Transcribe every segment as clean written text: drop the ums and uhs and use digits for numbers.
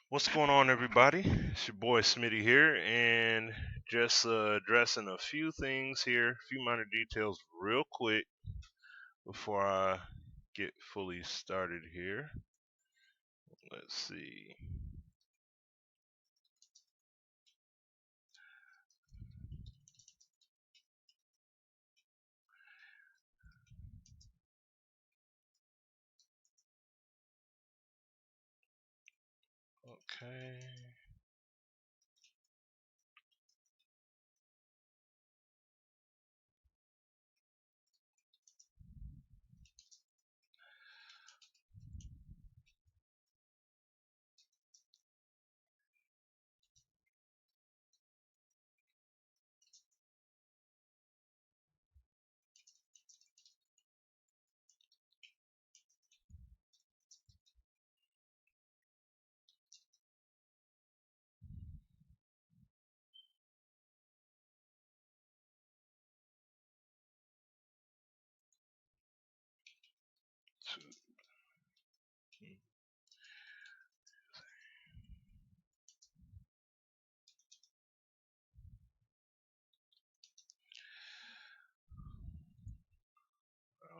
What's going on, everybody? It's your boy Smitty here, and just addressing a few things here, a few minor details, real quick before I get fully started here. Let's see. Okay.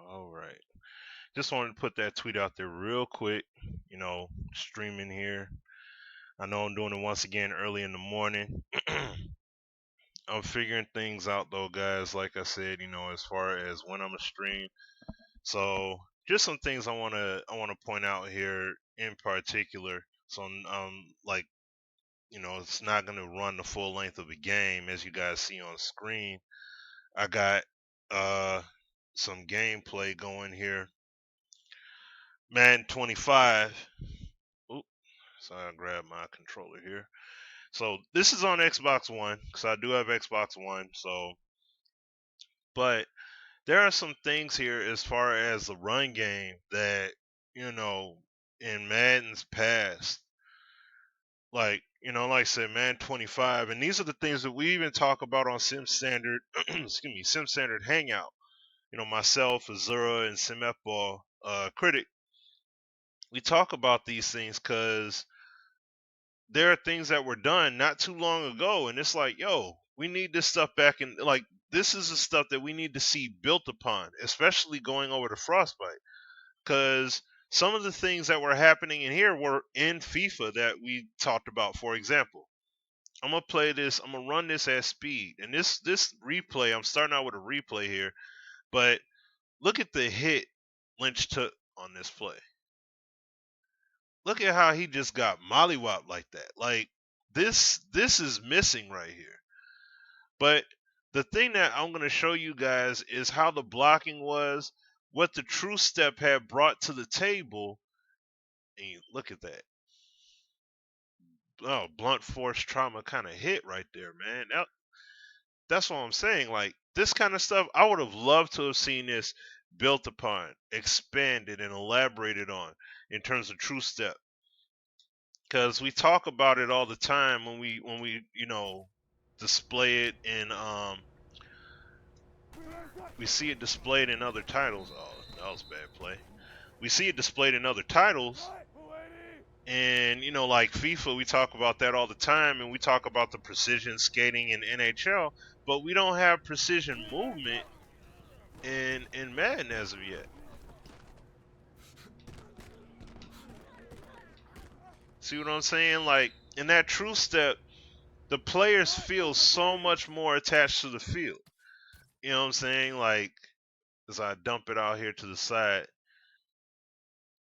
All right. Just wanted to put that tweet out there real quick. Streaming here. I know I'm doing it once again early in the morning. I'm figuring things out though, guys. Like I said, as far as when I'm a stream. So just some things I wanna point out here in particular. So like it's not gonna run the full length of the game as you guys see on screen. I got uh some gameplay going here. Madden 25. Oop, so I grab my controller here. So this is on Xbox One because I do have Xbox One. But there are some things here as far as the run game that you know in Madden's past, like I said, Madden 25, and these are the things that we even talk about on Sim Standard, excuse me, Sim Standard Hangout. Myself, Azura, and SimFBall Critic, we talk about these things because there are things that were done not too long ago, and it's like, yo, we need this stuff back in. Like, this is the stuff that we need to see built upon, especially going over to Frostbite, because some of the things that were happening in here were in FIFA that we talked about. For example, I'm gonna play this. I'm gonna run this at speed, and this replay. I'm starting out with a replay here, but look at the hit Lynch took on this play. Look at how he just got mollywopped like that. Like this is missing right here. But the thing that I'm gonna show you guys is how the blocking was, what the true step had brought to the table, and you look at that. Oh, blunt force trauma kind of hit right there, man. That's what I'm saying. Like this kind of stuff, I would have loved to have seen this built upon, expanded, and elaborated on in terms of true step. Because we talk about it all the time when we display it in we see it displayed in other titles. Oh, that was a bad play. We see it displayed in other titles, and like FIFA, we talk about that all the time, and we talk about the precision skating in NHL, but we don't have precision movement in Madden as of yet. See what I'm saying? Like in that true step, the players feel so much more attached to the field. You know what I'm saying? Like as I dump it out here to the side,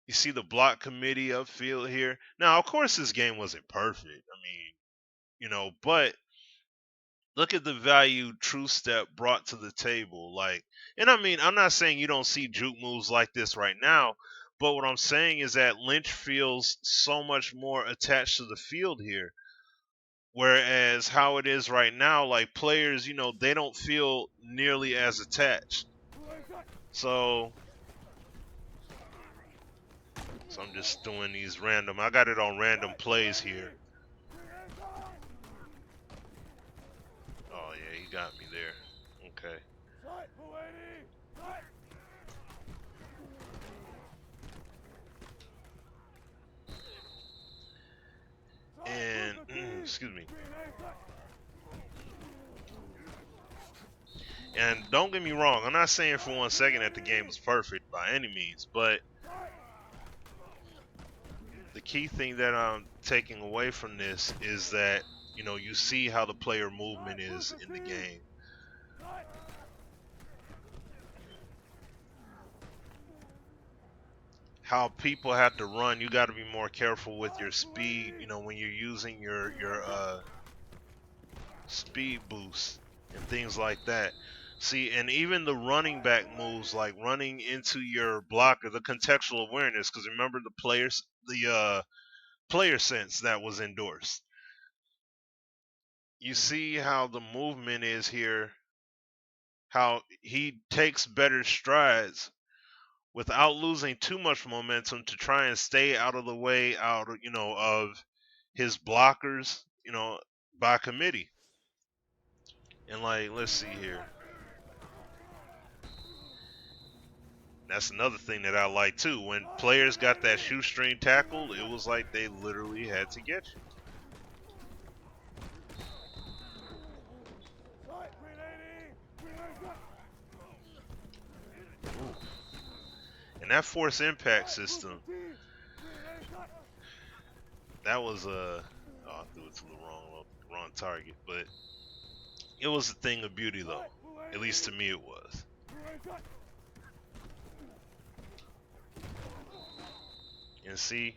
you see the block committee upfield here. Now, of course, this game wasn't perfect. I mean, but look at the value True Step brought to the table. Like, and I mean, I'm not saying you don't see juke moves like this right now, but what I'm saying is that Lynch feels so much more attached to the field here. Whereas how it is right now, like players, they don't feel nearly as attached. So, so I'm just doing these random. I got it on random plays here. Oh yeah, he got me there. Okay. excuse me. And don't get me wrong, I'm not saying for 1 second that the game was perfect by any means, but the key thing that I'm taking away from this is that, you know, you see how the player movement is in the game. How people have to run, you got to be more careful with your speed, you know, when you're using your speed boost and things like that. See, and even the running back moves, like running into your blocker, the contextual awareness, because remember the player sense that was endorsed. You see how the movement is here, how he takes better strides without losing too much momentum to try and stay out of the way, of his blockers, by committee. And like, let's see here. That's another thing that I like too. When players got that shoestring tackle, it was like they literally had to get you. Ooh. And that force impact system, that was I threw it to the wrong target, but it was a thing of beauty though. At least to me it was. And see,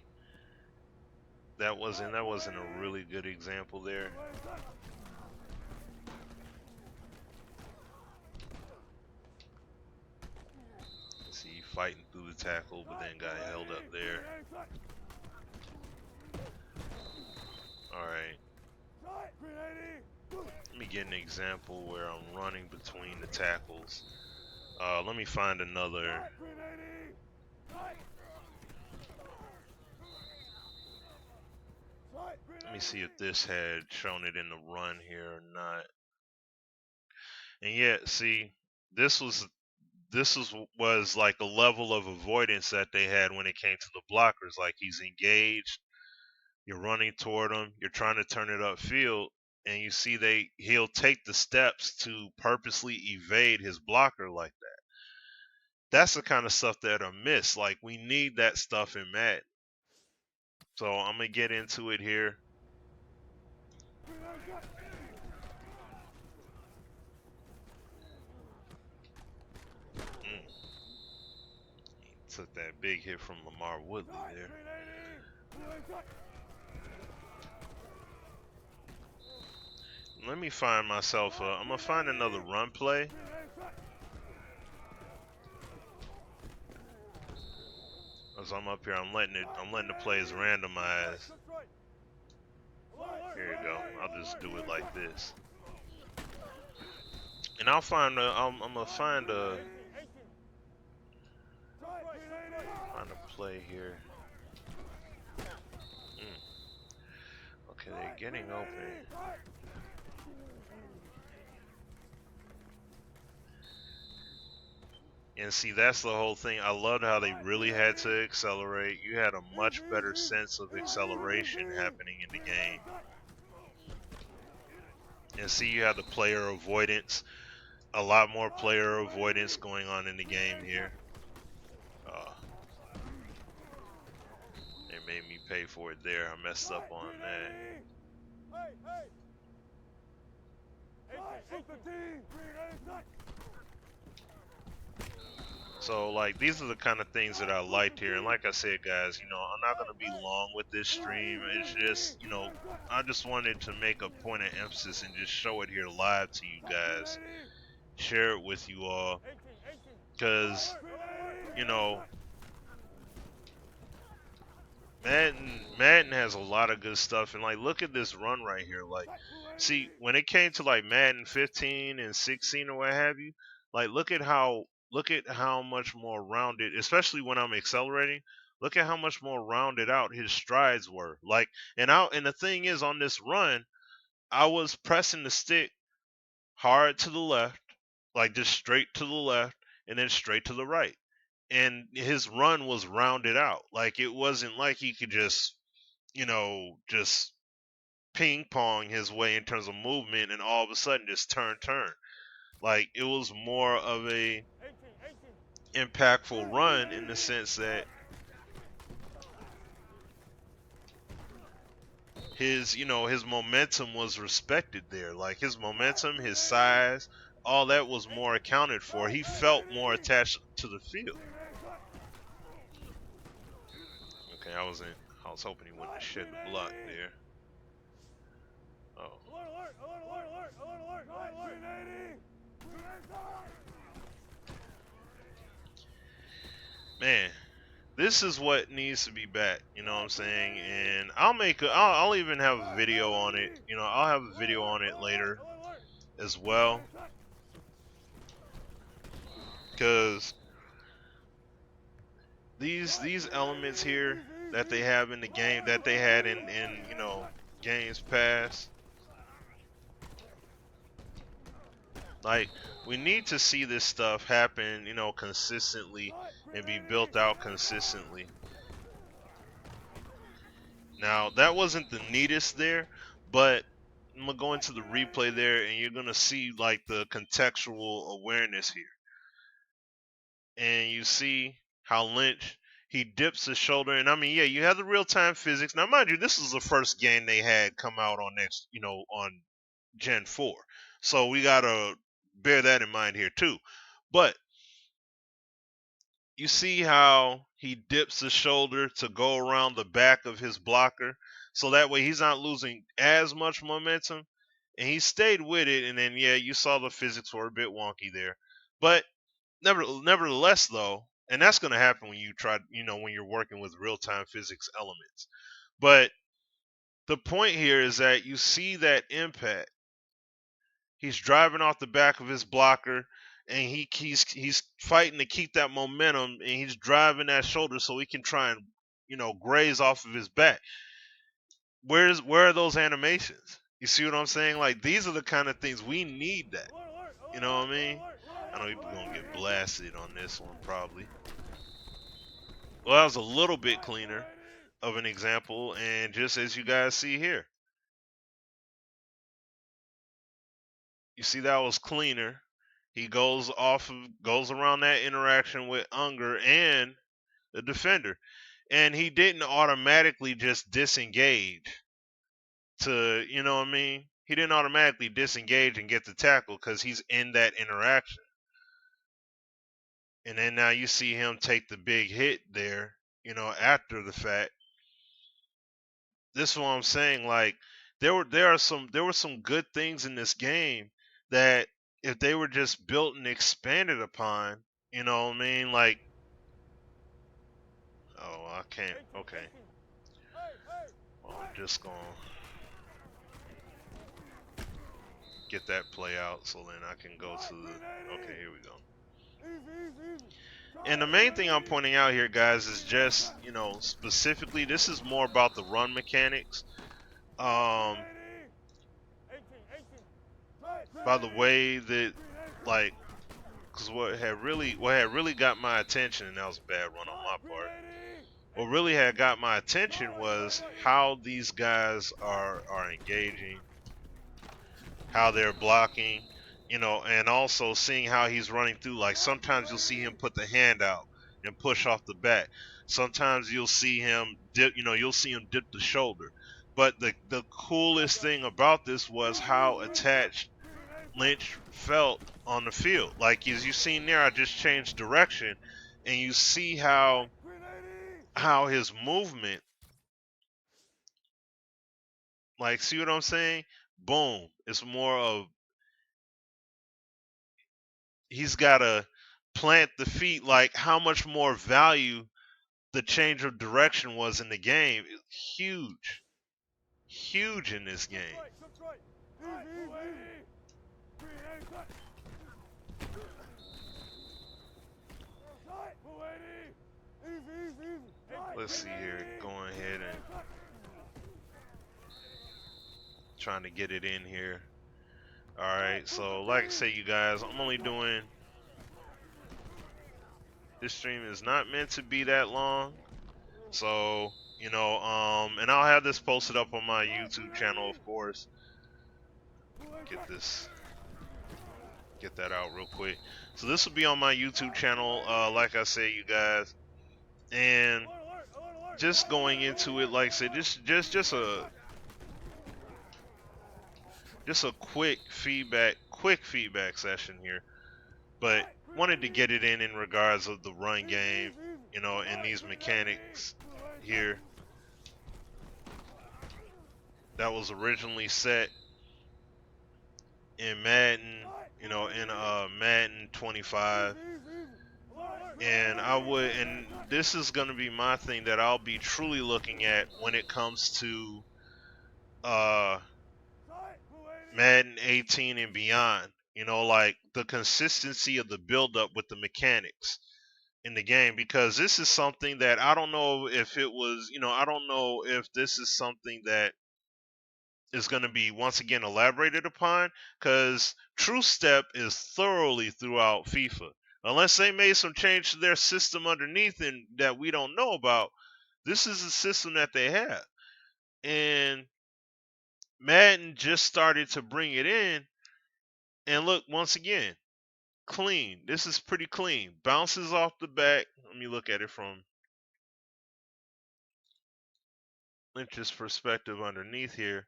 that wasn't a really good example there. See, fighting through the tackle, but then got held up there. Alright. Let me get an example where I'm running between the tackles. Let me find another. Let me see if this had shown it in the run here or not. And yet, see, this was like a level of avoidance that they had when it came to the blockers. Like, he's engaged, you're running toward him, you're trying to turn it upfield, and you see he'll take the steps to purposely evade his blocker like that. That's the kind of stuff that I miss. Like, we need that stuff in Madden. So I'm gonna get into it here. He took that big hit from Lamar Woodley there. Let me find myself. I'm gonna find another run play. As I'm up here, I'm letting the plays randomize. Here you go. I'll just do it like this, and I'm gonna find a play here. Okay, they're getting open. And see, that's the whole thing. I loved how they really had to accelerate. You had a much better sense of acceleration happening in the game. And see, you have the player avoidance. A lot more player avoidance going on in the game here. They made me pay for it there. I messed up on that. So, like, these are the kind of things that I liked here. And like I said, guys, I'm not going to be long with this stream. It's just, I just wanted to make a point of emphasis and just show it here live to you guys. Share it with you all. Because, Madden has a lot of good stuff. And, like, look at this run right here. Like, see, when it came to, like, Madden 15 and 16 or what have you, like, look at how much more rounded, especially when I'm accelerating. Look at how much more rounded out his strides were. Like, and the thing is, on this run, I was pressing the stick hard to the left, like just straight to the left, and then straight to the right. And his run was rounded out. Like, it wasn't like he could just ping pong his way in terms of movement, and all of a sudden just turn. Like, it was more of a impactful run in the sense that his momentum was respected there. Like, his momentum, his size, all that was more accounted for. He felt more attached to the field. Okay, I was hoping he wouldn't have shed the block there. Oh. Man, this is what needs to be back, you know what I'm saying? And I'll even have a video on it. I'll have a video on it later as well. Cuz these elements here that they have in the game, that they had in games past, like, we need to see this stuff happen, consistently and be built out consistently. Now, that wasn't the neatest there, but I'm gonna go into the replay there, and you're gonna see like the contextual awareness here. And you see how Lynch, he dips his shoulder, and I mean, yeah, you have the real-time physics. Now, mind you, this is the first game they had come out on on Gen 4, so we gotta bear that in mind here too. But you see how he dips the shoulder to go around the back of his blocker, so that way he's not losing as much momentum, and he stayed with it. And then, yeah, you saw the physics were a bit wonky there, but nevertheless though, and that's going to happen when you try, when you're working with real-time physics elements. But the point here is that you see that impact. He's driving off the back of his blocker, and he's fighting to keep that momentum, and he's driving that shoulder so he can try and graze off of his back. Where are those animations? You see what I'm saying? Like, these are the kind of things we need. That, you know what I mean? I know people gonna get blasted on this one probably. Well, that was a little bit cleaner of an example, and just as you guys see here, you see that was cleaner. He goes around that interaction with Unger and the defender, and he didn't automatically just disengage to, you know what I mean? He didn't automatically disengage and get the tackle because he's in that interaction. And then now you see him take the big hit there, after the fact. This is what I'm saying. Like, there were some good things in this game that, if they were just built and expanded upon, you know what I mean? Like, oh, I can't. Okay. Well, I'm just gonna get that play out so then I can go to the. Okay, here we go. And the main thing I'm pointing out here, guys, is just, specifically, this is more about the run mechanics. By the way that, like, because what had really got my attention, and that was a bad run on my part. What really had got my attention was how these guys are engaging, how they're blocking, and also seeing how he's running through. Like, sometimes you'll see him put the hand out and push off the back. Sometimes you'll see him dip, dip the shoulder. But the coolest thing about this was how attached Lynch felt on the field. Like, as you've seen there, I just changed direction, and you see how his movement, like, see what I'm saying? Boom. It's more of, he's got to plant the feet. Like, how much more value the change of direction was in the game. Huge in this game. Let's see here, going ahead and trying to get it in here. Alright, so like I say, you guys, I'm only doing, this stream is not meant to be that long, so You know, and I'll have this posted up on my YouTube channel, of course. Get that out real quick. So this will be on my YouTube channel, like I said, you guys. And just going into it, like I said, just a quick feedback session here. But wanted to get it in regards of the run game, you know, and these mechanics here that was originally set in Madden, you know, in Madden 25. And this is going to be my thing that I'll be truly looking at when it comes to Madden 18 and beyond. You know, like the consistency of the build up with the mechanics in the game, because this is something that I don't know if it was, you know, I don't know if this is something that is going to be once again elaborated upon, because True Step is thoroughly throughout FIFA. Unless they made some change to their system underneath and that we don't know about, this is the system that they have. And Madden just started to bring it in, and look, once again, clean. This is pretty clean. Bounces off the back. Let me look at it from Lynch's perspective underneath here.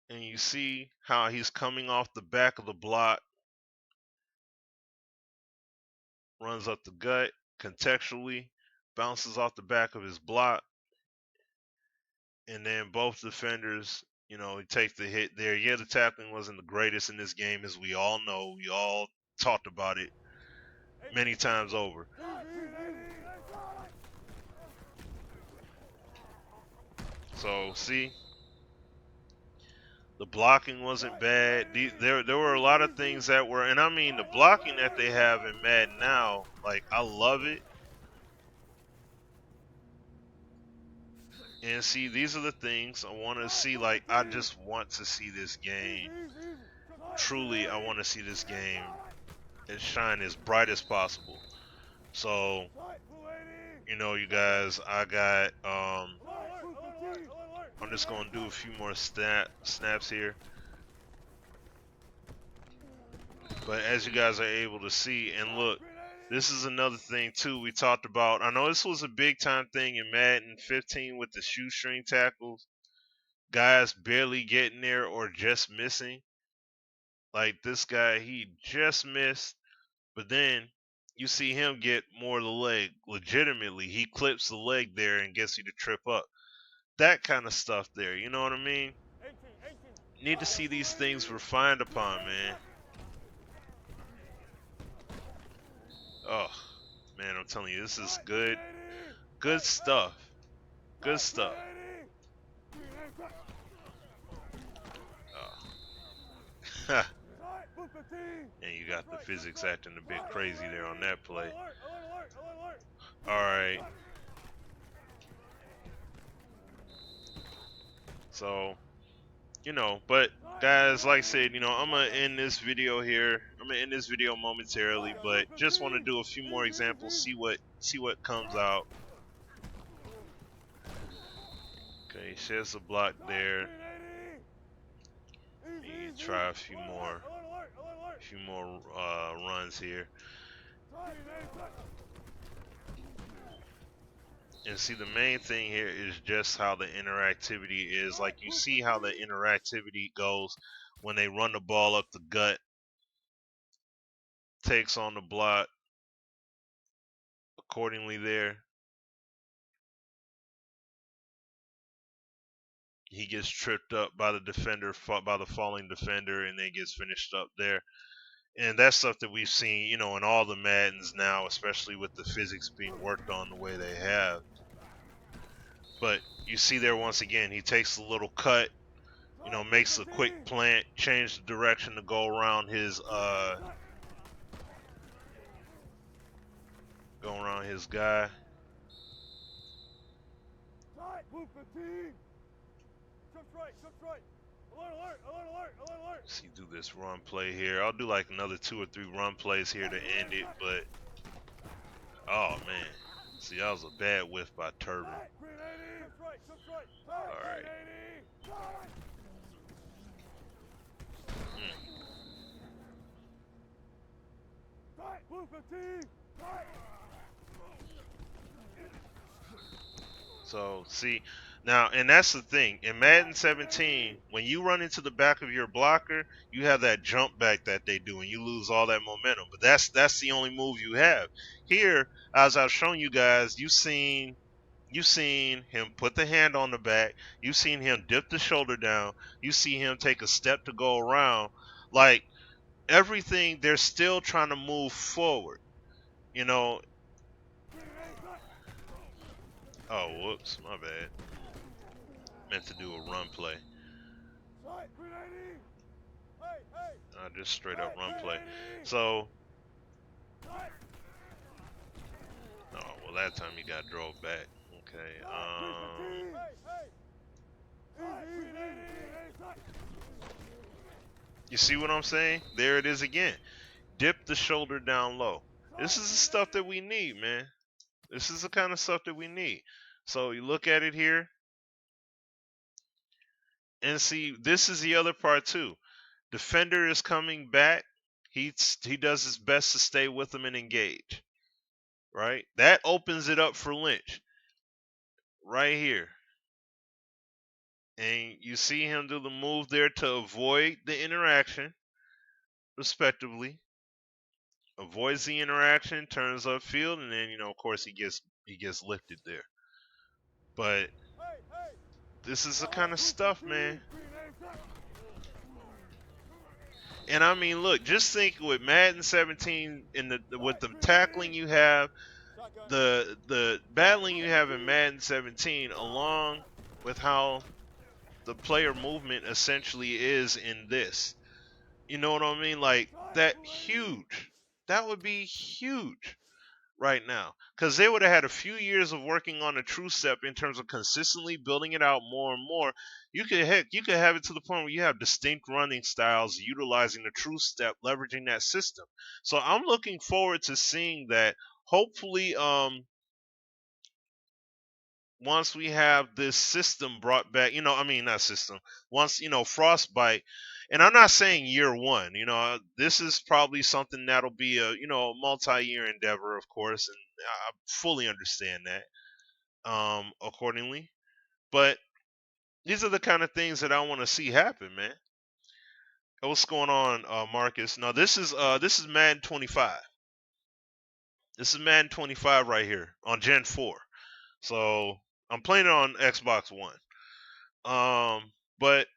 And you see how he's coming off the back of the block, runs up the gut contextually, bounces off the back of his block, and then both defenders, you know, take the hit there. Yeah, the tackling wasn't the greatest in this game, as we all know. We all talked about it many times over. So, see, the blocking wasn't bad. There were a lot of things that were, and I mean, the blocking that they have in Madden now, like, I love it. And see, these are the things I want to see. Like, I just want to see this game. Truly, I want to see this game shine as bright as possible. So, you know, you guys, I'm just going to do a few more snaps here. But as you guys are able to see, and look, this is another thing too we talked about. I know this was a big time thing in Madden 15 with the shoestring tackles. Guys barely getting there or just missing. Like this guy, he just missed, but then you see him get more of the leg. Legitimately, he clips the leg there and gets you to trip up. That kind of stuff there, you know what I mean? Need to see these things refined upon, man. Oh, man, I'm telling you, this is good. Good stuff. Good stuff. Oh. And you got the physics acting a bit crazy there on that play. Alright. So, you know, but guys, like I said, you know, I'm going to end this video here. I'm going to end this video momentarily, but just want to do a few more examples, see what comes out. Okay, shares the block there. You try a few more runs here. And see, the main thing here is just how the interactivity is. Like, you see how the interactivity goes when they run the ball up the gut, takes on the block accordingly there. He gets tripped up by the defender, by the falling defender, and then gets finished up there. And that's stuff that we've seen, you know, in all the Maddens now, especially with the physics being worked on the way they have. But you see there once again, he takes a little cut, you know, makes a quick plant, change the direction to go around his guy. See, do this run play here. I'll do like another 2 or 3 run plays here to end it, but oh man, see, that was a bad whiff by Turbin. Alright. So, see, now, and that's the thing. In Madden 17, when you run into the back of your blocker, you have that jump back that they do, and you lose all that momentum. But that's the only move you have. Here, as I've shown you guys, you've seen him put the hand on the back. You've seen him dip the shoulder down. You see him take a step to go around. Like, everything, they're still trying to move forward. You know. Oh, whoops, my bad. Meant to do a run play. Just straight up run play. So, oh, well, that time he got drove back. Okay. You see what I'm saying? There it is again. Dip the shoulder down low. This is the stuff that we need, man. This is the kind of stuff that we need. So you look at it here. And see, this is the other part too. Defender is coming back. He does his best to stay with him and engage. Right? That opens it up for Lynch. Right here. And you see him do the move there to avoid the interaction, respectively. Avoids the interaction, turns upfield, and then, of course, he gets lifted there. But this is the kind of stuff, man. And I mean, look, just think with Madden 17 with the tackling you have, the battling you have in Madden 17, along with how the player movement essentially is in this. You know what I mean? Like, that huge. That would be huge right now. Because they would have had a few years of working on a true step in terms of consistently building it out more and more. You could have it to the point where you have distinct running styles utilizing the true step, leveraging that system. So I'm looking forward to seeing that. Hopefully, once we have this system brought back, not system, once, Frostbite, and I'm not saying year one, this is probably something that'll be a multi-year endeavor, of course, and I fully understand that, accordingly. But these are the kind of things that I want to see happen, man. What's going on, Marcus? Now, this is Madden 25. This is Madden 25 right here on Gen 4. So I'm playing it on Xbox One. But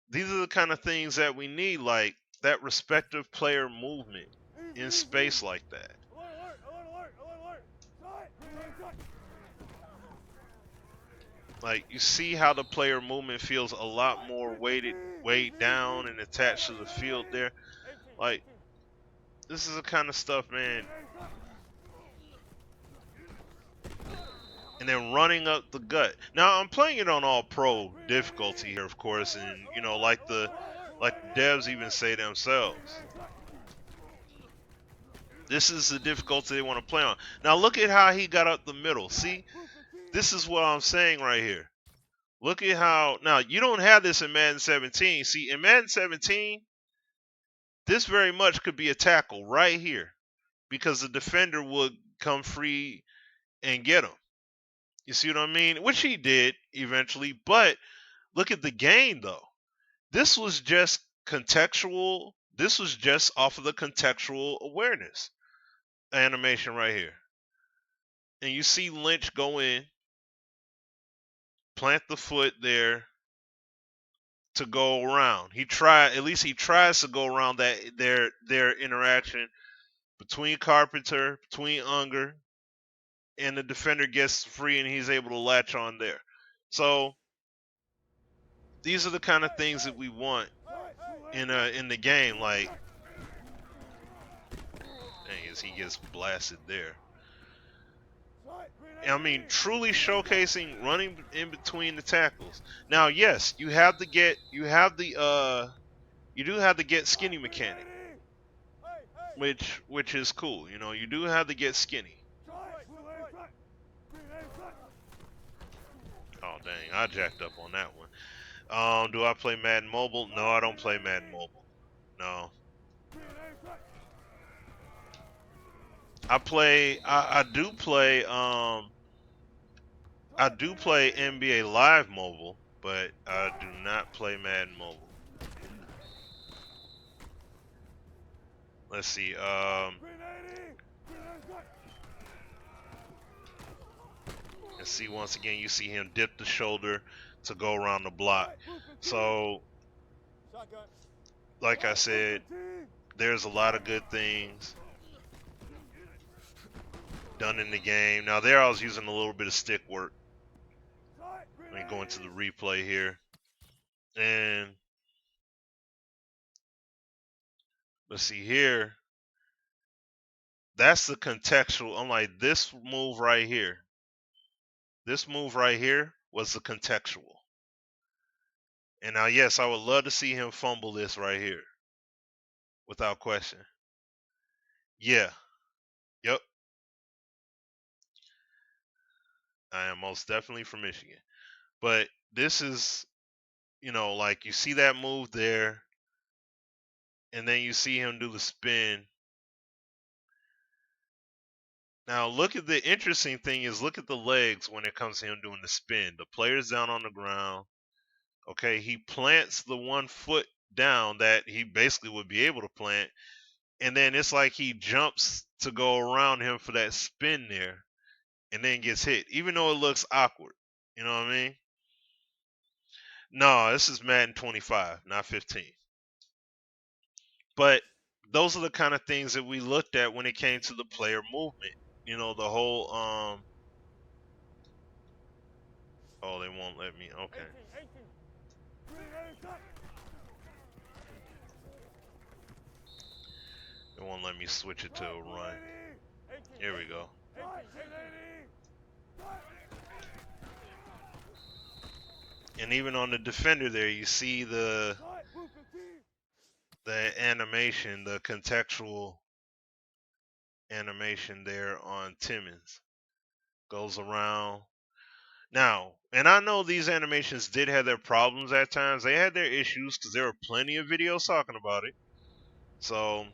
these are the kind of things that we need, like that respective player movement in space like that. Like, you see how the player movement feels a lot more weighed down and attached to the field there. Like, this is the kind of stuff, man. And then running up the gut. Now, I'm playing it on all pro difficulty here, of course, and like the devs even say themselves, this is the difficulty they want to play on. Now, look at how he got up the middle. See, this is what I'm saying right here. Look at how, now, you don't have this in Madden 17. See, in Madden 17, this very much could be a tackle right here, because the defender would come free and get him. You see what I mean? Which he did eventually, but look at the game, though. This was just contextual. This was just off of the contextual awareness animation right here. And you see Lynch go in, plant the foot there to go around. He tries to go around that their interaction between Carpenter, between Unger, and the defender gets free and he's able to latch on there. So these are the kind of things that we want in the game. Like, dang, he gets blasted there. I mean, truly showcasing running in between the tackles. Now, yes, you do have to get skinny mechanic, which is cool. You do have to get skinny. I jacked up on that one. Do I play Madden Mobile? No, I don't play Madden Mobile. No. I do play NBA Live Mobile, but I do not play Madden Mobile. Let's see. And see, once again, you see him dip the shoulder to go around the block. So, like I said, there's a lot of good things done in the game. Now, there I was using a little bit of stick work. Let me go into the replay here. And let's see here. That's the contextual. I'm like, this move right here. This move right here was the contextual. And now, yes, I would love to see him fumble this right here. Without question. Yeah. Yep. I am most definitely from Michigan. But this is, like you see that move there. And then you see him do the spin. Now, look at the interesting thing is look at the legs when it comes to him doing the spin. The player's down on the ground. Okay, he plants the one foot down that he basically would be able to plant. And then it's like he jumps to go around him for that spin there and then gets hit, even though it looks awkward. You know what I mean? No, this is Madden 25, not 15. But those are the kind of things that we looked at when it came to the player movement. The whole oh, they won't let me. Okay. They won't let me switch it to a run. Here we go. And even on the defender there, you see the animation, the contextual animation there on Timmons. Goes around. Now, and I know these animations did have their problems at times. They had their issues because there were plenty of videos talking about it. So,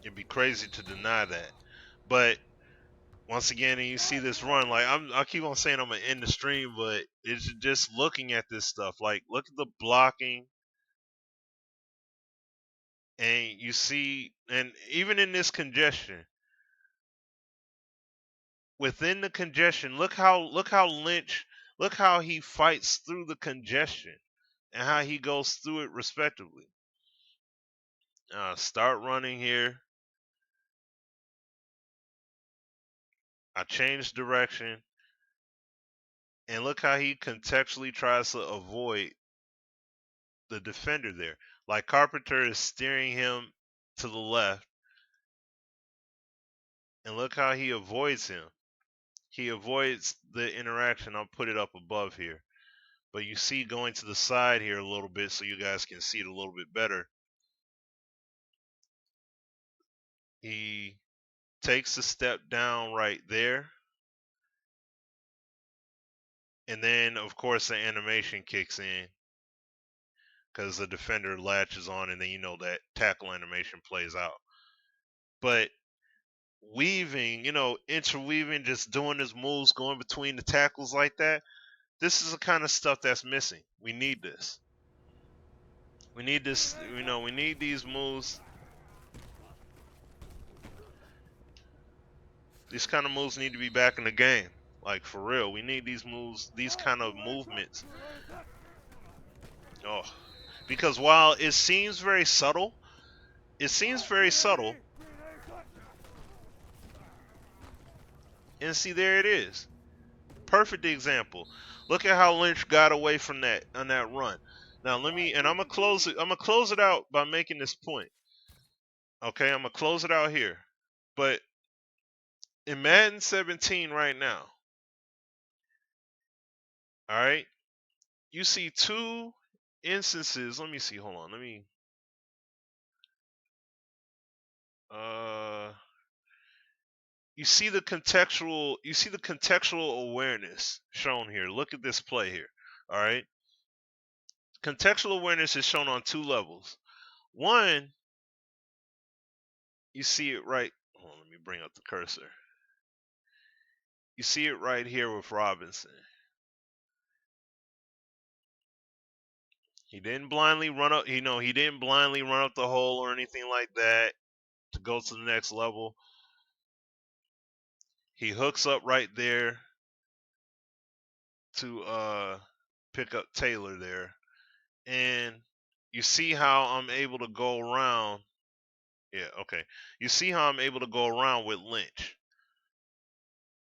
it'd be crazy to deny that. But once again, and you see this run, like I keep on saying I'm gonna end the stream, but it's just looking at this stuff. Like, look at the blocking, and you see, and even in this congestion, within the congestion, look how Lynch, look how he fights through the congestion, and how he goes through it respectively. Start running here. I changed direction. And look how he contextually tries to avoid the defender there. Like Carpenter is steering him to the left. And look how he avoids him. He avoids the interaction. I'll put it up above here. But you see going to the side here a little bit so you guys can see it a little bit better. He takes a step down right there. And then, of course, the animation kicks in because the defender latches on, and then that tackle animation plays out. But weaving, interweaving, just doing his moves, going between the tackles like that, this is the kind of stuff that's missing. We need this. We need this, we need these moves. These kind of moves need to be back in the game. Like, for real. We need these moves, these kind of movements. Oh, because while it seems very subtle, and see, there it is. Perfect example. Look at how Lynch got away from that on that run. Now I'm gonna close it. I'm gonna close it out by making this point. Okay, I'm gonna close it out here. But in Madden 17 right now, all right, you see two instances. Let me see. Hold on. you see the contextual awareness shown here. Look at this play here. All right. Contextual awareness is shown on two levels. One, you see it right. Hold on, let me bring up the cursor. You see it right here with Robinson. He didn't blindly run up, he didn't blindly run up the hole or anything like that to go to the next level. He hooks up right there to pick up Taylor there. And you see how I'm able to go around. Yeah, okay. You see how I'm able to go around with Lynch.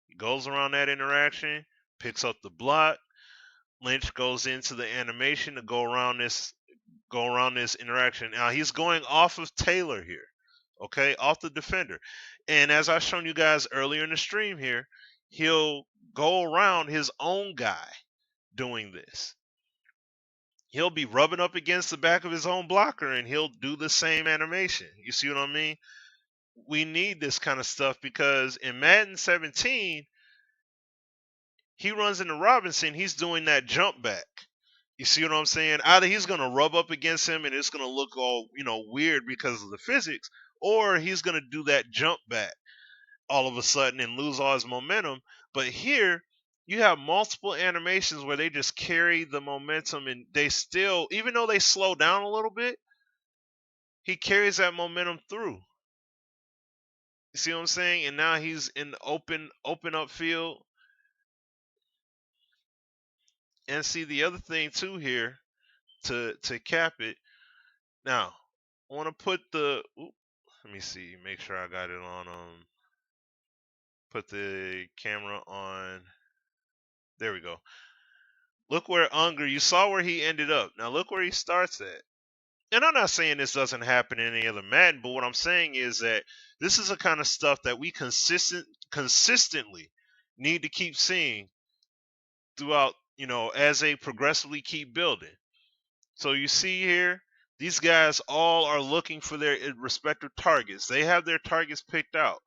He goes around that interaction, picks up the block. Lynch goes into the animation to go around this interaction. Now he's going off of Taylor here. Okay, off the defender. And as I've shown you guys earlier in the stream here, he'll go around his own guy doing this. He'll be rubbing up against the back of his own blocker and he'll do the same animation. You see what I mean? We need this kind of stuff because in Madden 17, he runs into Robinson, he's doing that jump back. You see what I'm saying? Either he's going to rub up against him and it's going to look all, weird because of the physics, or he's going to do that jump back all of a sudden and lose all his momentum. But here, you have multiple animations where they just carry the momentum and they still, even though they slow down a little bit, he carries that momentum through. You see what I'm saying? And now he's in the open up field. And see the other thing too here to cap it. Now, I want to put let me see, make sure I got it on put the camera on. There we go. Look where Unger, you saw where he ended up. Now look where he starts at. And I'm not saying this doesn't happen in any other Madden, but what I'm saying is that this is the kind of stuff that we consistently need to keep seeing throughout, as they progressively keep building. So you see here, these guys all are looking for their respective targets. They have their targets picked out.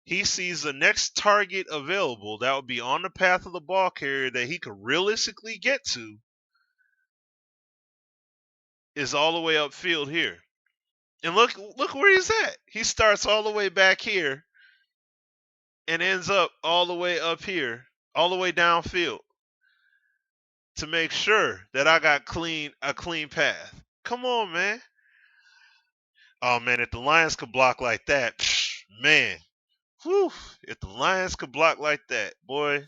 He sees the next target available that would be on the path of the ball carrier that he could realistically get to is all the way upfield here. And look where he's at. He starts all the way back here and ends up all the way up here, all the way downfield to make sure that I got a clean path. Come on, man. Oh man, if the Lions could block like that, man. Whew, if the Lions could block like that, boy,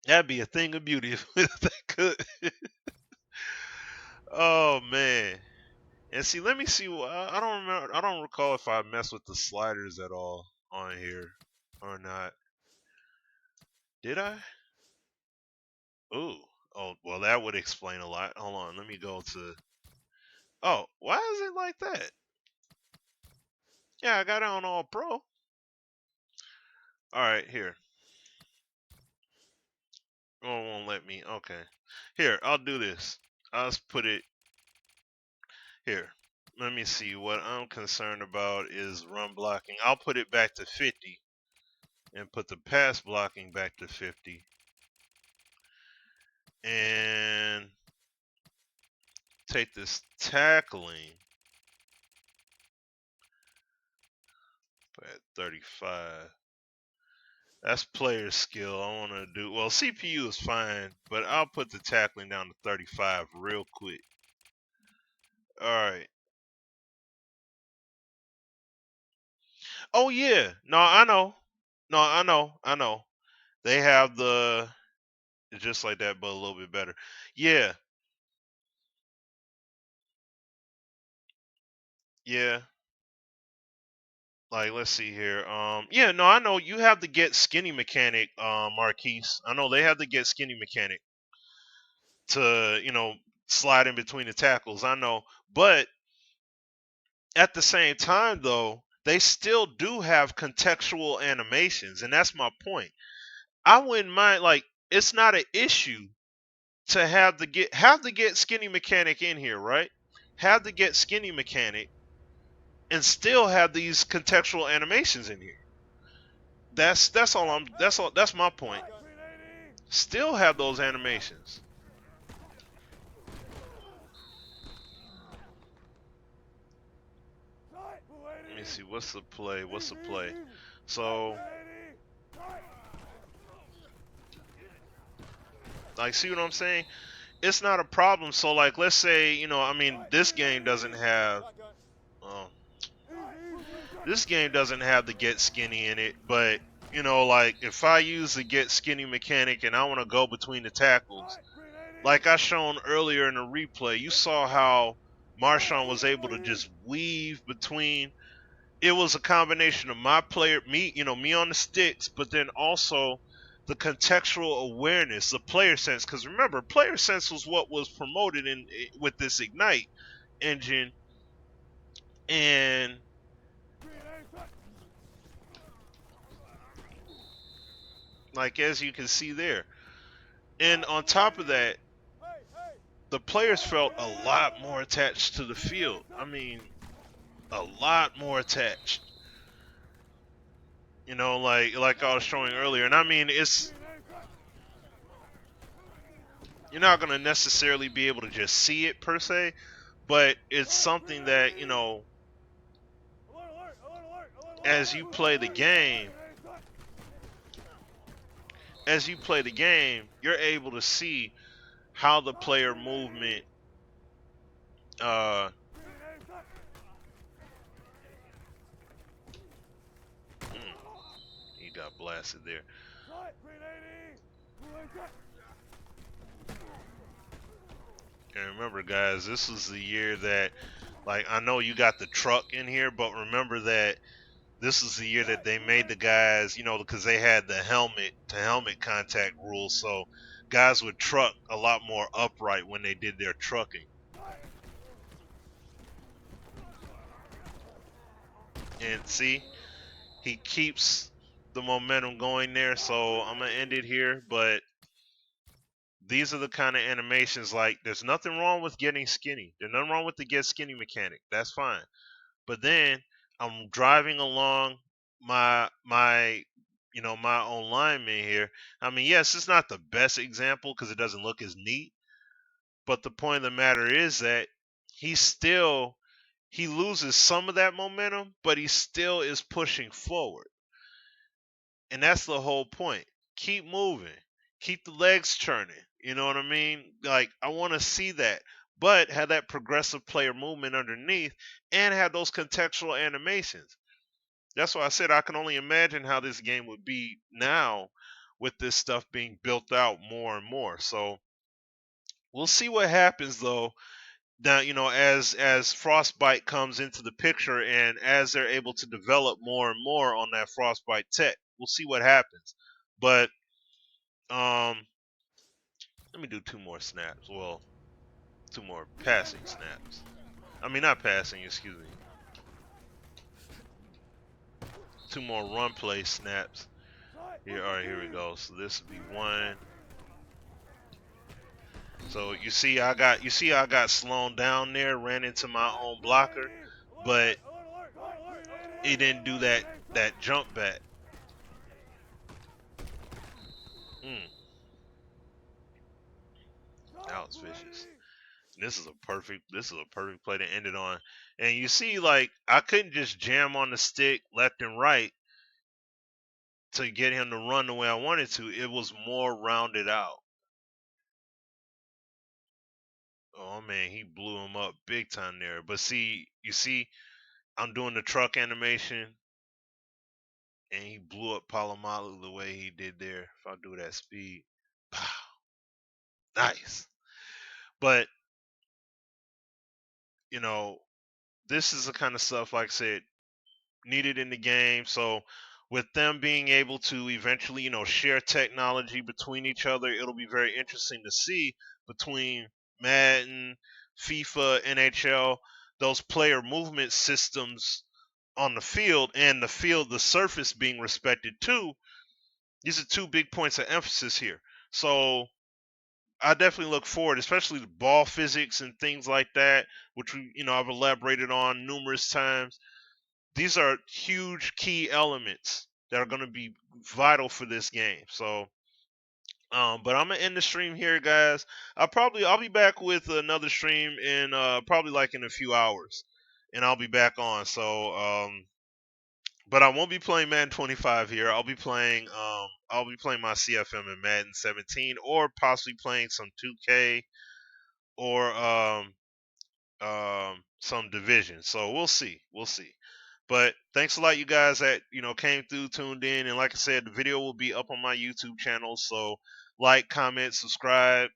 that'd be a thing of beauty if they could. Oh man. And see, let me see. I don't remember. I don't recall if I messed with the sliders at all on here or not. Did I? Ooh. Oh, well, that would explain a lot. Hold on. Let me go to. Oh, why is it like that? Yeah, I got it on All Pro. All right, here. Oh, it won't let me. Okay. Here, I'll do this. I'll just put it here. Let me see. What I'm concerned about is run blocking. I'll put it back to 50 and put the pass blocking back to 50. And take this tackling at 35. That's player skill. I want to do, well, CPU is fine, but I'll put the tackling down to 35 real quick. All right. Oh, yeah. No, I know. No, I know. They have the, just like that, but a little bit better. Yeah. Yeah. Like, let's see here. Yeah, no, I know you have to get skinny mechanic, Marquise. I know they have to get skinny mechanic to, slide in between the tackles. I know. But at the same time, though, they still do have contextual animations, and that's my point. I wouldn't mind, like, it's not an issue to have to get skinny mechanic in here, right? Have to get skinny mechanic and still have these contextual animations in here. That's all. That's my point. Still have those animations. Let me see. What's the play? What's the play? So, like, see what I'm saying? It's not a problem. So, like, let's say, I mean, this game doesn't have, um, the get skinny in it, but like, if I use the get skinny mechanic and I want to go between the tackles, like I shown earlier in the replay, you saw how Marshawn was able to just weave between. It was a combination of me on the sticks, but then also the contextual awareness, the player sense. Because remember, player sense was what was promoted with this Ignite engine, and like as you can see there, and on top of that, the players felt a lot more attached to the field. I mean, a lot more attached. Like I was showing earlier, and I mean, you're not gonna necessarily be able to just see it per se, but it's something that as you play the game, you're able to see how the player movement uh he got blasted there. And remember, guys, this was the year that, like, I know you got the truck in here, but remember that this is the year that they made the guys, because they had the helmet to helmet contact rule, so guys would truck a lot more upright when they did their trucking. And see, he keeps the momentum going there, so I'm gonna end it here. But these are the kind of animations, like, there's nothing wrong with getting skinny. There's nothing wrong with the get skinny mechanic. That's fine. But then I'm driving along my own lineman here. I mean, yes, it's not the best example because it doesn't look as neat. But the point of the matter is that he loses some of that momentum, but he still is pushing forward. And that's the whole point. Keep moving. Keep the legs churning. You know what I mean? Like, I want to see that. But have that progressive player movement underneath and have those contextual animations. That's why I said I can only imagine how this game would be now with this stuff being built out more and more. So we'll see what happens though. Now, as Frostbite comes into the picture and as they're able to develop more and more on that Frostbite tech, we'll see what happens. But let me do 2 more snaps. Well, 2 more passing snaps. I mean, not passing, excuse me. 2 more run play snaps. Here, all right, here we go. So this would be 1. So you see, I got slowed down there, ran into my own blocker, but he didn't do that jump back. That was vicious. This is a perfect play to end it on. And you see, like, I couldn't just jam on the stick left and right to get him to run the way I wanted to. It was more rounded out. Oh man, he blew him up big time there. But see, I'm doing the truck animation, and he blew up Palomalu the way he did there. If I do that speed, pow, nice. But this is the kind of stuff, like I said, needed in the game. So with them being able to eventually, share technology between each other, it'll be very interesting to see between Madden, FIFA, NHL, those player movement systems on the field and the surface being respected too. These are 2 big points of emphasis here. So I definitely look forward, especially the ball physics and things like that, which I've elaborated on numerous times. These are huge key elements that are going to be vital for this game. So, but I'm gonna end the stream here, guys. I'll be back with another stream in probably like in a few hours, and I'll be back on. So, but I won't be playing Madden 25 here. I'll be playing my CFM in Madden 17, or possibly playing some 2K or some division. So we'll see. We'll see. But thanks a lot, you guys that came through, tuned in, and like I said, the video will be up on my YouTube channel. So like, comment, subscribe,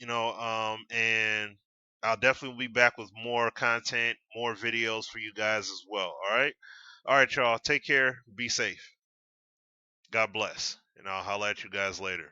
and I'll definitely be back with more content, more videos for you guys as well. All right, y'all. Take care. Be safe. God bless, and I'll holler at you guys later.